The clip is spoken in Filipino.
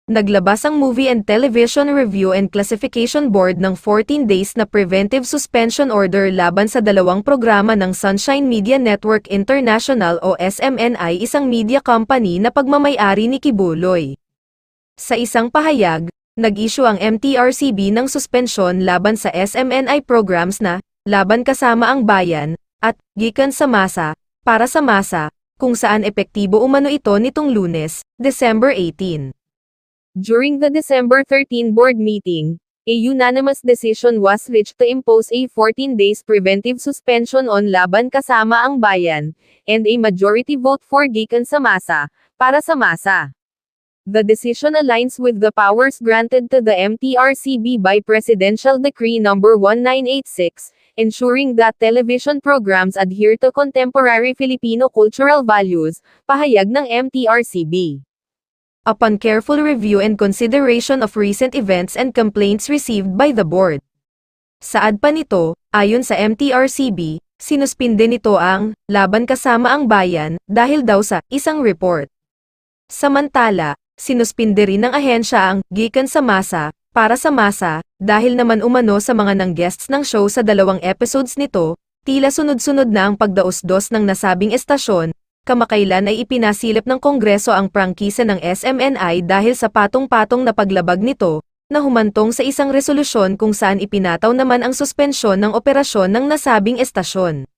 naglabas ang Movie and Television Review and Classification Board ng 14 days na preventive suspension order laban sa dalawang programa ng Sunshine Media Network International o SMNI, isang media company na pagmamay-ari ni Kibuloy. Sa isang pahayag, nag-issue ang MTRCB ng suspensyon laban sa SMNI programs na Laban Kasama ang Bayan at Gikan sa Masa, Para sa Masa, kung saan epektibo umano ito nitong Lunes, December 18. During the December 13 board meeting, a unanimous decision was reached to impose a 14 days preventive suspension on Laban Kasama ang Bayan, and a majority vote for Gikan sa Masa, Para sa Masa. The decision aligns with the powers granted to the MTRCB by Presidential Decree No. 1986, ensuring that television programs adhere to contemporary Filipino cultural values, pahayag ng MTRCB. Upon careful review and consideration of recent events and complaints received by the board. Saad pa nito, ayon sa MTRCB, sinuspinde nito ang Laban Kasama ang Bayan dahil daw sa isang report. Samantala, sinuspinde rin ng ahensya ang Gikan sa Masa, Para sa Masa, dahil naman umano sa mga nang-guests ng show sa dalawang episodes nito, tila sunod-sunod na ang pagdaos-dos ng nasabing estasyon. Kamakailan ay ipinasilip ng Kongreso ang prangkisa ng SMNI dahil sa patong-patong na paglabag nito, na humantong sa isang resolusyon kung saan ipinataw naman ang suspensyon ng operasyon ng nasabing estasyon.